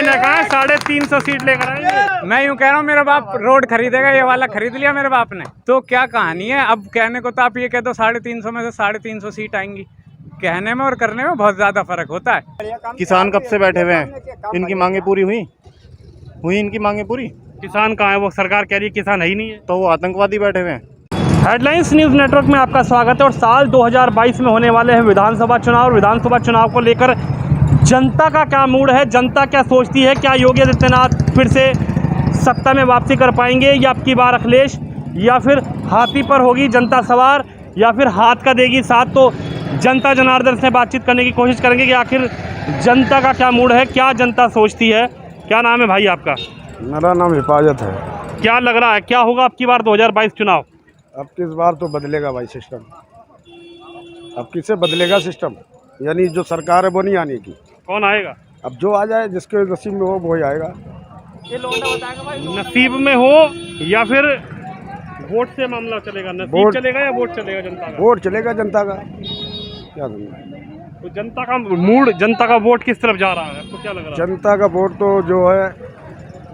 ने कहा 350 सीट लेकर आएंगे। मैं यूँ कह रहा हूँ मेरा बाप रोड खरीदेगा, ये वाला खरीद लिया मेरे बाप ने, तो क्या कहानी है। अब कहने को तो आप ये कह दो 350 में से 350 सीट आएंगी, कहने में और करने में बहुत ज्यादा फर्क होता है। किसान कब से बैठे हुए हैं, इनकी मांगे पूरी हुई इनकी मांगे पूरी? किसान कहाँ है, वो सरकार कह रही है किसान है ही नहीं है, तो वो आतंकवादी बैठे हुए हैं। हेडलाइंस न्यूज़ नेटवर्क में आपका स्वागत है। और साल 2022 में होने वाले हैं विधानसभा चुनाव, और विधानसभा चुनाव को लेकर जनता का क्या मूड है, जनता क्या सोचती है, क्या योगी आदित्यनाथ फिर से सत्ता में वापसी कर पाएंगे, या अब की बार अखिलेश, या फिर हाथी पर होगी जनता सवार, या फिर हाथ का देगी साथ। तो जनता जनार्दन से बातचीत करने की कोशिश करेंगे कि आखिर जनता का क्या मूड है, क्या जनता सोचती है। क्या नाम है भाई आपका? मेरा नाम हिफाजत है। क्या लग रहा है क्या होगा अब की बार 2022 चुनाव? अब किस बार तो बदलेगा भाई सिस्टम, अब किससे बदलेगा सिस्टम, यानी जो सरकार है वो नहीं आने की। कौन आएगा? अब जो आ जाए, जिसके नसीब में हो वो ही आएगा। नसीब में हो या फिर वोट से मामला चलेगा? नसीब चलेगा या वोट चलेगा जनता का? वोट चलेगा जनता का। क्या समझे, तो जनता का मूड, जनता का वोट किस तरफ जा रहा है, आपको क्या लग रहा है? जनता का वोट तो जो है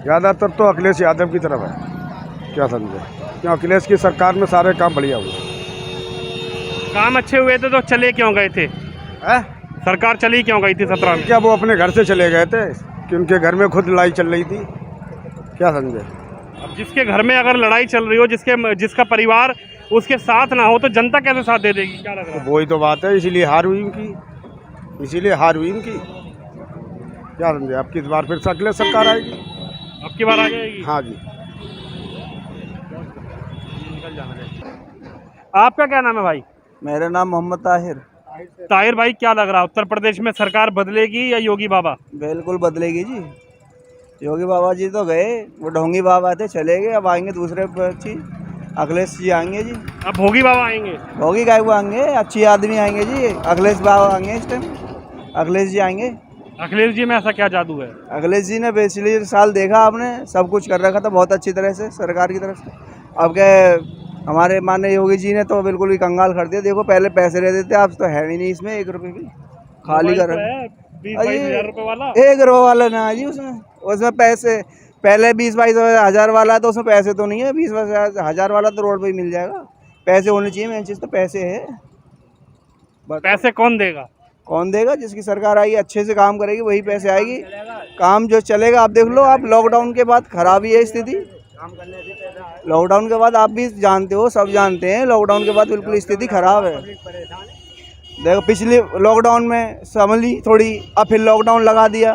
ज़्यादातर तो अखिलेश यादव की तरफ है। क्या समझे, क्यों? अखिलेश की सरकार में सारे काम बढ़िया हुए। काम अच्छे हुए थे तो चले क्यों गए थे? सरकार चली क्यों गई थी 17 में? क्या वो अपने घर से चले गए थे कि उनके घर में खुद लड़ाई चल रही थी? क्या समझे, अब जिसके घर में अगर लड़ाई चल रही हो, जिसका परिवार उसके साथ ना हो, तो जनता कैसे साथ दे देगी? क्या लग रहा है? वही तो बात है, इसीलिए हार हुई उनकी, इसीलिए हार हुई उनकी। क्या समझे, अब किस बार फिर से अखिलेश सरकार आएगी। अब की बार आ जाएगी? हाँ जी। आपका क्या नाम है भाई? मेरा नाम मोहम्मद ताहिर। ताहिर भाई, क्या लग रहा है उत्तर प्रदेश में सरकार बदलेगी या योगी बाबा? बिल्कुल बदलेगी जी। योगी बाबा जी तो गए, वो ढोंगी बाबा थे, चले गए। अब आएंगे दूसरे अच्छी, अखिलेश जी आएंगे जी। अब भोगी बाबा आएंगे? भोगी गाय वो आएंगे, अच्छी आदमी आएंगे जी। अखिलेश बाबा आएंगे इस टाइम, अखिलेश जी आएंगे। अखिलेश जी में ऐसा क्या जादू है? अखिलेश जी ने पिछले साल देखा आपने, सब कुछ कर रखा था बहुत अच्छी तरह से सरकार की तरफ से। अब क्या हमारे माननीय योगी जी ने तो बिल्कुल ही कंगाल कर दिया। देखो पहले पैसे रहते थे, अब तो है भी नहीं इसमें 1 रुपये भी, खाली कर 20-22 हज़ार रुपये वाला। 1 रुपये वाला ना जी, उसमें पैसे पहले 20-22 हज़ार वाला, तो उसमें पैसे तो नहीं है। 20-22 हज़ार वाला तो रोड पे ही मिल जाएगा। पैसे होने चाहिए, मेन चीज़ तो पैसे है। पैसे कौन देगा? कौन देगा? जिसकी सरकार आएगी, अच्छे से काम करेगी, वही पैसे आएगी। काम जो चलेगा, आप देख लो, आप लॉकडाउन के बाद खराब ही है स्थिति। लॉकडाउन के बाद आप भी जानते हो, सब जानते हैं, लॉकडाउन के बाद बिल्कुल स्थिति खराब है। देखो पिछले लॉकडाउन में संभली थोड़ी, अब फिर लॉकडाउन लगा दिया,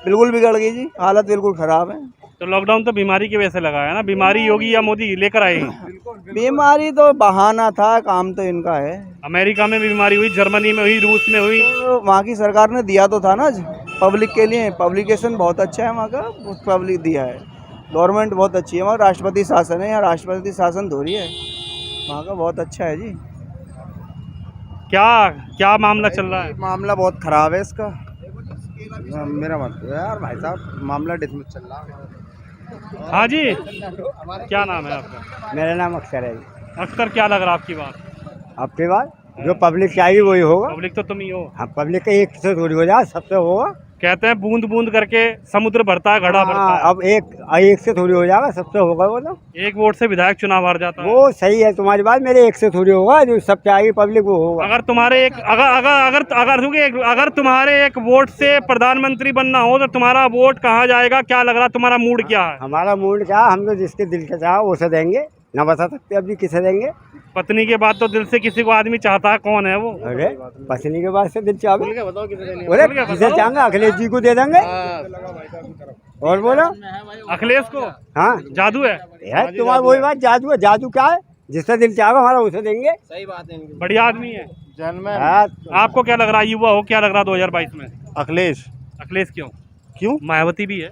बिल्कुल बिगड़ गई जी, हालत बिल्कुल खराब है। तो लॉकडाउन तो बीमारी की वजह से लगा है ना, बीमारी योगी या मोदी लेकर आएगी? बीमारी तो बहाना था, काम तो इनका है। अमेरिका में भी बीमारी हुई, जर्मनी में हुई, रूस में हुई, तो वहाँ की सरकार ने दिया तो था ना पब्लिक के लिए। पब्लिकेशन बहुत अच्छा है वहाँ का, पब्लिक दिया है। गवर्नमेंट बहुत अच्छी है, वहाँ राष्ट्रपति शासन है, यहाँ राष्ट्रपति शासन थोड़ी है, वहाँ का बहुत अच्छा है जी। क्या मामला चल रहा है? मामला बहुत खराब है इसका। मेरा मत यार भाई साहब, मामला डिसमिस चल रहा है। हाँ जी, क्या नाम है आपका? मेरा नाम अख्तर है जी। अख्तर, क्या लग रहा है आपकी बात? आपके बाद जो पब्लिक चाहिए वही होगा। पब्लिक तो तुम ही हो। हाँ, पब्लिक का एक से थोड़ी हो जाए, सबसे होगा। कहते हैं बूंद बूंद करके समुद्र भरता है, घड़ा भरता है। अब एक से थोड़ी हो जाएगा, सबसे होगा वो तो। एक वोट से विधायक चुनाव हार जाता है। वो सही है तुम्हारी बात, मेरे एक से थोड़ी होगा, जो सब चाहिए पब्लिक वो होगा। अगर तुम्हारे एक अगर तुम्हारे एक वोट से प्रधानमंत्री बनना हो, तो तुम्हारा वोट कहाँ जाएगा? क्या लग रहा है, तुम्हारा मूड क्या है? हमारा मूड क्या, हम तो जिसके दिल का चाहा उसे देंगे, ना बता सकते अभी किसे देंगे। पत्नी के बाद तो दिल से किसी को आदमी चाहता है, कौन है वो? अरे पत्नी के बाद से दिल चाहे, बोले किसे चाहेंगे? अखिलेश जी को दे देंगे। और बोलो अखिलेश को? हाँ, जादू है यार तुम्हारी वही बात, जादू है। जादू क्या है? जिससे दिल चाहेगा हमारा उसे देंगे। सही बात है। बढ़िया आदमी है। हाँ, आपको क्या लग रहा है, युवा हो, क्या लग रहा है 2022 में? अखिलेश। अखिलेश क्यों? क्यों? मायावती भी है।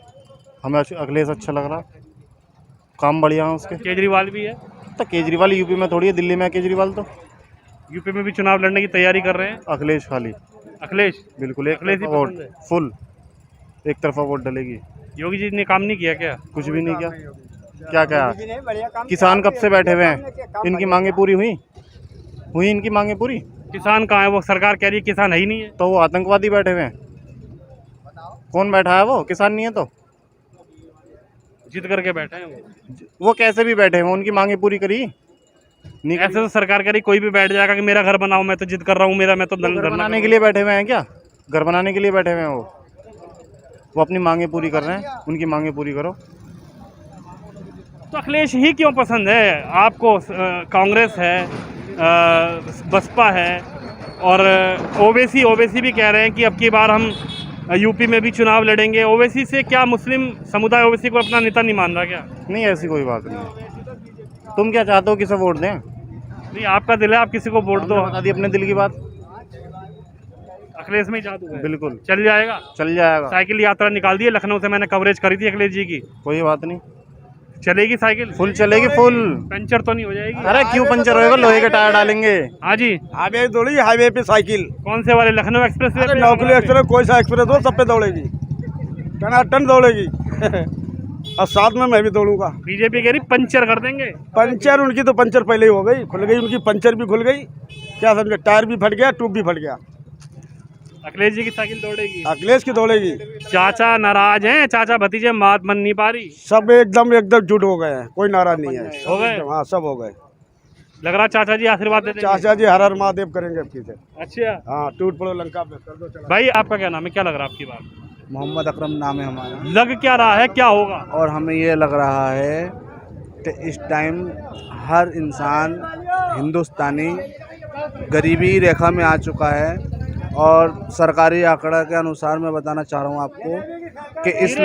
हमें अखिलेश अच्छा लग रहा, काम बढ़िया है उसके। केजरीवाल भी है। तो केजरीवाल यूपी में थोड़ी है, दिल्ली में है केजरीवाल तो। यूपी में भी चुनाव लड़ने की तैयारी कर रहे हैं। अखिलेश खाली, अखिलेश बिल्कुल एक अखिलेश ही तरफा वोट, पसंद है। फुल एक तरफा वोट डलेगी। योगी जी ने काम नहीं किया क्या? कुछ भी नहीं किया। क्या किसान कब से बैठे हुए हैं, इनकी मांगे पूरी हुई इनकी मांगे पूरी? किसान कहाँ है, वो सरकार कह रही है किसान है ही नहीं है, तो वो आतंकवादी बैठे हुए हैं। कौन बैठा है? वो किसान नहीं है तो जिद करके बैठे हैं वो। वो कैसे भी बैठे हैं, उनकी मांगे पूरी करी नहीं ऐसे तो सरकार कह रही कोई भी बैठ जाएगा कि मेरा घर बनाओ, मैं तो जिद कर रहा हूँ, मैं तो घर बनाने के लिए बैठे हुए हैं क्या? घर बनाने के लिए बैठे हुए हैं वो अपनी मांगे पूरी कर रहे हैं, उनकी मांगे पूरी करो। तो अखिलेश ही क्यों पसंद है आपको? कांग्रेस है, बसपा है और ओवैसी भी कह रहे हैं कि अब की बार हम यूपी में भी चुनाव लड़ेंगे। ओवैसी से क्या मुस्लिम समुदाय ओवैसी को अपना नेता नहीं मान रहा क्या? नहीं, ऐसी कोई बात नहीं। तुम क्या चाहते हो, किसे वोट दें? नहीं, आपका दिल है, आप किसी को वोट दो। बता दी अपने दिल की बात। अखिलेश में ही जादू है, बिल्कुल चल जाएगा। चल जाएगा। साइकिल यात्रा निकाल दी है, लखनऊ से मैंने कवरेज करी थी अखिलेश जी की। कोई बात नहीं, चलेगी साइकिल? फुल चलेगी, फुल। पंचर तो नहीं हो जाएगी? अरे क्यों पंचर होएगा, लोहे के टायर डालेंगे। हाँ जी। हाईवे दौड़ेगी, हाईवे पे साइकिल। कौन से वाले? लखनऊ एक्सप्रेस वे पे? नौकरी एक्सप्रेस, कोई सा एक्सप्रेस हो, सब पे दौड़ेगी, टनाटन दौड़ेगी। और साथ में मैं भी दौड़ूंगा। बीजेपी कह रही पंचर कर देंगे। पंचर उनकी तो पंचर पहले ही हो गई, खुल गई उनकी, पंचर भी खुल गई। क्या समझे, टायर भी फट गया, ट्यूब भी फट गया। अखिलेश जी की साइकिल दौड़ेगी। अखिलेश की दौड़ेगी। चाचा नाराज हैं, चाचा भतीजे बात मन नहीं पा रही। सब एकदम जुट हो गए हैं, कोई नाराज नहीं है। हो गए? हाँ, सब हो गए। लग रहा चाचा जी आशीर्वाद दे देंगे। चाचा जी हर हर महादेव करेंगे अब की से। अच्छा हाँ, टूट पड़ो लंका पे, कर दो चला। भाई, आपका क्या नाम है? क्या लग रहा है आपकी बात? मोहम्मद अकरम नाम है हमारा। लग क्या रहा है, क्या होगा? और हमें ये लग रहा है कि इस टाइम हर इंसान हिंदुस्तानी गरीबी रेखा में आ चुका है। और सरकारी आंकड़ा के अनुसार मैं बताना चाह रहा हूँ आपको कि इस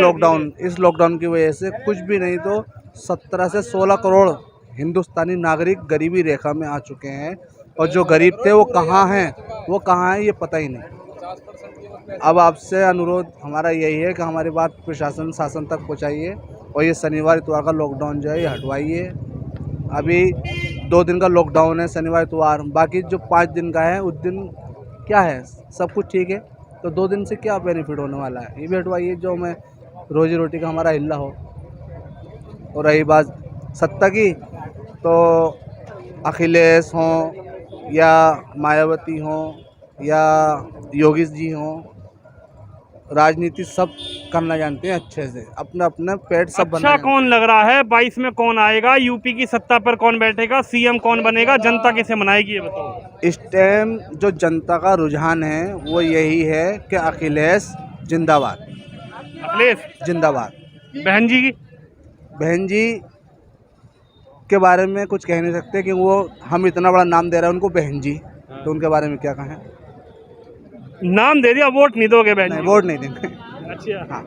लॉकडाउन की वजह से कुछ भी नहीं तो 17 से 16 करोड़ हिंदुस्तानी नागरिक गरीबी रेखा में आ चुके हैं। और जो गरीब थे वो कहाँ हैं ये पता ही नहीं। अब आपसे अनुरोध हमारा यही है कि हमारी बात प्रशासन शासन तक पहुँचाइए और ये शनिवार इतवार का लॉकडाउन जो है ये हटवाइए। अभी 2 दिन का लॉकडाउन है, शनिवार इतवार, बाकी जो 5 दिन का है उस दिन क्या है, सब कुछ ठीक है। तो 2 दिन से क्या बेनिफिट होने वाला है, ये भी हटवाइए, जो हमें रोजी रोटी का हमारा हिल्ला हो। और रही बात सत्ता की, तो अखिलेश हों या मायावती हों या योगी जी हों, राजनीति सब करना जानते हैं अच्छे से, अपना अपना पेट सब अच्छा कौन लग रहा है 22 में? कौन आएगा यूपी की सत्ता पर? कौन बैठेगा? सीएम कौन बनेगा? जनता कैसे मनाएगी, ये बताओ। इस टाइम जो जनता का रुझान है वो यही है कि अखिलेश जिंदाबाद। अखिलेश जिंदाबाद। बहन जी की? बहन जी के बारे में कुछ कह नहीं सकते कि वो हम इतना बड़ा नाम दे रहे हैं उनको बहन जी, तो उनके बारे में क्या कहें। नाम दे दिया, वोट नहीं दोगे बहन जी? वोट नहीं देंगे। अच्छा, हाँ,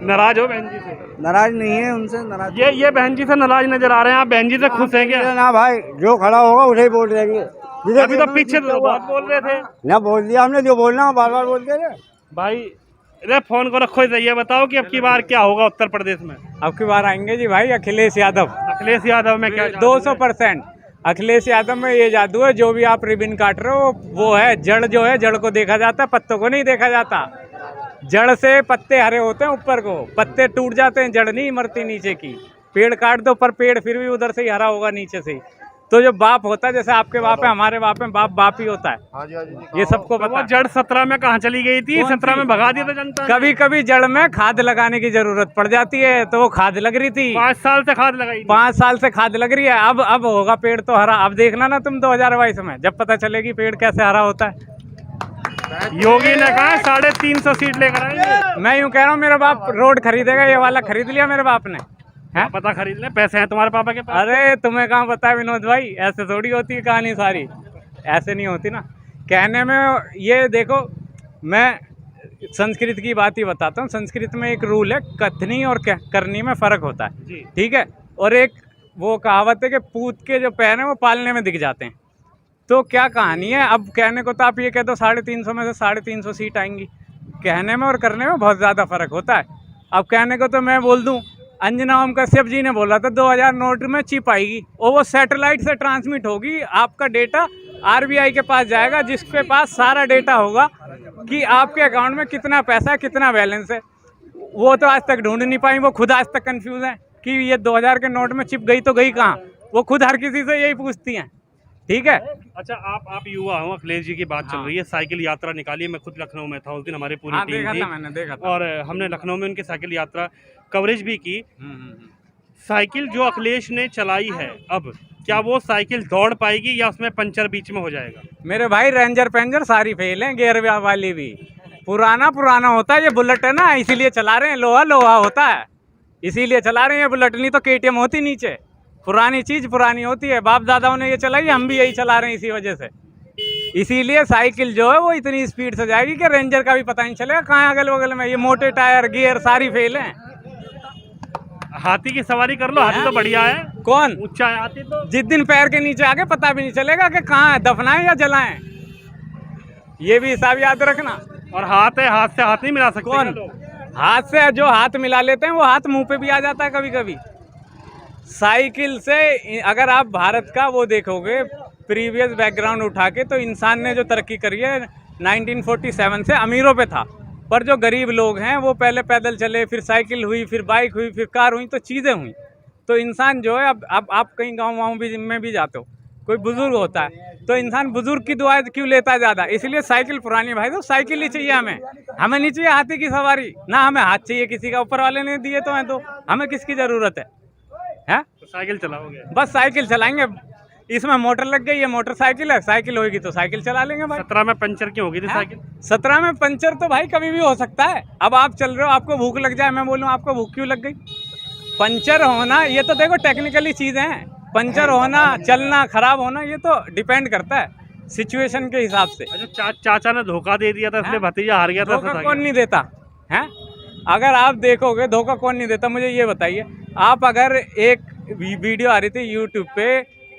नाराज हो बहन जी से? नाराज नहीं है उनसे, नाराज ये बहन जी से नाराज नजर आ रहे हैं। आप बहन जी से खुश हैं क्या? ना भाई, जो खड़ा होगा उसे ही वोट देंगे। अभी तो पीछे तो बहुत बोल रहे थे। ना बोल दिया हमने, जो बोलना बार बार बोलते रहे। भाई अरे फोन को रखो, ये बताओ कि अब की बार क्या होगा उत्तर प्रदेश में? अब की बार आएंगे जी भाई अखिलेश यादव। अखिलेश यादव में क्या 200% अखिलेश यादव में ये जादू है। जो भी आप रिबिन काट रहे हो वो है जड़, जो है जड़ को देखा जाता है, पत्तों को नहीं देखा जाता। जड़ से पत्ते हरे होते हैं, ऊपर को पत्ते टूट जाते हैं, जड़ नहीं मरती नीचे की। पेड़ काट दो पर पेड़ फिर भी उधर से ही हरा होगा नीचे से ही। तो जो बाप होता है, जैसे आपके बाप है, हमारे बाप है, बाप ही होता है। ये सबको तो पता वो है। जड़ 17 में कहाँ चली गई थी? 17 में भगा दिया था जनता ने। कभी कभी जड़ में खाद लगाने की जरूरत पड़ जाती है, तो वो खाद लग रही थी। 5 साल से खाद लगाई थी। 5 साल से खाद लग रही है। अब होगा पेड़ तो हरा। अब देखना ना तुम 2022 में, जब पता चलेगी पेड़ कैसे हरा होता है। योगी ने कहा 350 सीट लेकर आएंगे। मैं यूँ कह रहा हूँ, मेरा बाप रोड खरीदेगा, ये वाला खरीद लिया मेरे बाप ने। है पता खरीद ले, पैसे हैं तुम्हारे पापा के पास। अरे तुम्हें कहाँ पता है विनोद भाई, ऐसे थोड़ी होती है कहानी सारी, ऐसे नहीं होती ना। कहने में ये देखो, मैं संस्कृत की बात ही बताता हूँ। संस्कृत में एक रूल है, कथनी और करनी में फ़र्क होता है, ठीक है। और एक वो कहावत है कि पूत के जो पैर हैं वो पालने में दिख जाते हैं। तो क्या कहानी है? अब कहने को तो आप ये कह दो 350 में से 350 सीट आएंगी, कहने में और करने में बहुत ज़्यादा फ़र्क होता है। अब कहने को तो मैं बोल दूँ, अंजना ओम कश्यप जी ने बोला था 2000 नोट में चिप आएगी और वो सैटेलाइट से ट्रांसमिट होगी, आपका डेटा आरबीआई के पास जाएगा, जिसके पास सारा डेटा होगा कि आपके अकाउंट में कितना पैसा, कितना बैलेंस है। वो तो आज तक ढूंढ नहीं पाई, वो खुद आज तक कंफ्यूज हैं कि ये 2000 के नोट में चिप गई तो गई कहाँ। वो खुद हर किसी से यही पूछती हैं ठीक है। अच्छा, आप युवा हो, अखिलेश जी की बात चल रही है, साइकिल यात्रा निकाली है। मैं खुद लखनऊ में था उस दिन, हमारी पूरी हाँ, टीम देखा थी था, मैंने देखा था। और हमने लखनऊ में उनकी साइकिल यात्रा कवरेज भी की। हम्म। साइकिल जो अखिलेश ने चलाई है, अब क्या वो साइकिल दौड़ पाएगी या उसमें पंचर बीच में हो जाएगा? मेरे भाई रेंजर पेंजर सारी फेल हैं, गियर वाली भी पुराना होता है। ये बुलेट है ना, इसीलिए चला रहे हैं, लोहा होता है इसीलिए चला रहे हैं बुलेट, नहीं तो KTM होती नीचे। पुरानी चीज पुरानी होती है, बाप दादाओं ने ये चलाई, हम भी यही चला रहे हैं इसी वजह से। इसीलिए साइकिल जो है वो इतनी स्पीड से जाएगी कि रेंजर का भी पता नहीं चलेगा कहाँ अगल बगल में। ये मोटे टायर गियर सारी फेल हैं। हाथी की सवारी कर लो, हाथी तो बढ़िया है, कौन ऊंचा है हाथी तो। जिस दिन पैर के नीचे आके पता भी नहीं चलेगा कि कहाँ है, दफनाएं या जलाएं। ये भी हिसाब याद रखना। और हाथ है, हाथ से हाथ नहीं मिला सकते कौन? क्या लोग? हाथ से जो हाथ मिला लेते हैं वो हाथ मुंह पे भी आ जाता है कभी कभी। साइकिल से अगर आप भारत का वो देखोगे प्रीवियस बैकग्राउंड उठा के, तो इंसान ने जो तरक्की करी है 1947 से अमीरों पे था, पर जो गरीब लोग हैं वो पहले पैदल चले, फिर साइकिल हुई, फिर बाइक हुई, फिर कार हुई, तो चीज़ें हुई। तो इंसान जो है, अब आप कहीं गाँव में भी जाते हो, कोई बुजुर्ग होता है तो इंसान बुजुर्ग की दुआ क्यों लेता है ज़्यादा, इसलिए साइकिल पुरानी भाई, तो साइकिल ही चाहिए हमें नहीं चाहिए हाथी की सवारी, ना हमें हाथ चाहिए किसी का, ऊपर वाले ने दिए तो हैं, तो हमें किसकी ज़रूरत है? तो साइकिल चलाओगे? बस साइकिल चलाएंगे, इसमें मोटर लग गई है, मोटरसाइकिल है, साइकिल होगी तो साइकिल चला लेंगे भाई। 17 में पंचर क्यों होगी थी साइकिल? 17 में पंचर तो भाई कभी भी हो सकता है। अब आप चल रहे हो, आपको भूख लग जाए, मैं बोलूँ आपको भूख क्यों लग गई? पंचर होना ये तो देखो टेक्निकली चीज़ें हैं, पंचर होना, चलना, खराब होना, ये तो डिपेंड करता है सिचुएशन के हिसाब से। अच्छा, चाचा ने धोखा दे दिया था इसलिए भतीजा हार गया था? धोखा कौन नहीं देता है? अगर आप देखोगे धोखा कौन नहीं देता, मुझे ये बताइए। आप अगर एक वीडियो आ रही थी यूट्यूब पे,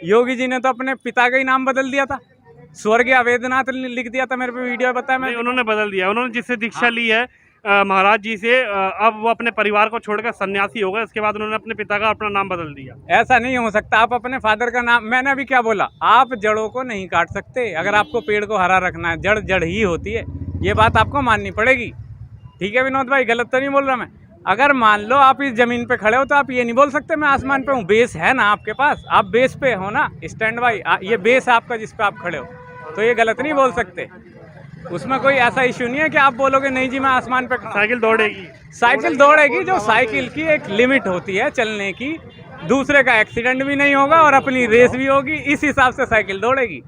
योगी जी ने तो अपने पिता का ही नाम बदल दिया था, स्वर्गीय अवैधनाथ लिख दिया था, मेरे पे वीडियो बताया मैं। उन्होंने बदल दिया, उन्होंने जिससे दीक्षा ली है महाराज जी से, अब वो अपने परिवार को छोड़कर सन्यासी हो गए, उसके बाद उन्होंने अपने पिता का अपना नाम बदल दिया। ऐसा नहीं हो सकता, आप अपने फादर का नाम, मैंने अभी क्या बोला, आप जड़ों को नहीं काट सकते। अगर आपको पेड़ को हरा रखना है, जड़ जड़ ही होती है, ये बात आपको माननी पड़ेगी। ठीक है विनोद भाई, गलत तो नहीं बोल रहा मैं। अगर मान लो आप इस जमीन पे खड़े हो तो आप ये नहीं बोल सकते मैं आसमान पे हूँ। बेस है ना आपके पास, आप बेस पे हो ना, स्टैंड बाई, ये बेस है आपका जिस पे आप खड़े हो, तो ये गलत नहीं बोल सकते। उसमें कोई ऐसा इशू नहीं है कि आप बोलोगे नहीं जी मैं आसमान पे खड़ा। साइकिल दौड़ेगी, साइकिल दौड़ेगी, जो साइकिल की एक लिमिट होती है चलने की, दूसरे का एक्सीडेंट भी नहीं होगा और अपनी रेस भी होगी, इस हिसाब से साइकिल दौड़ेगी।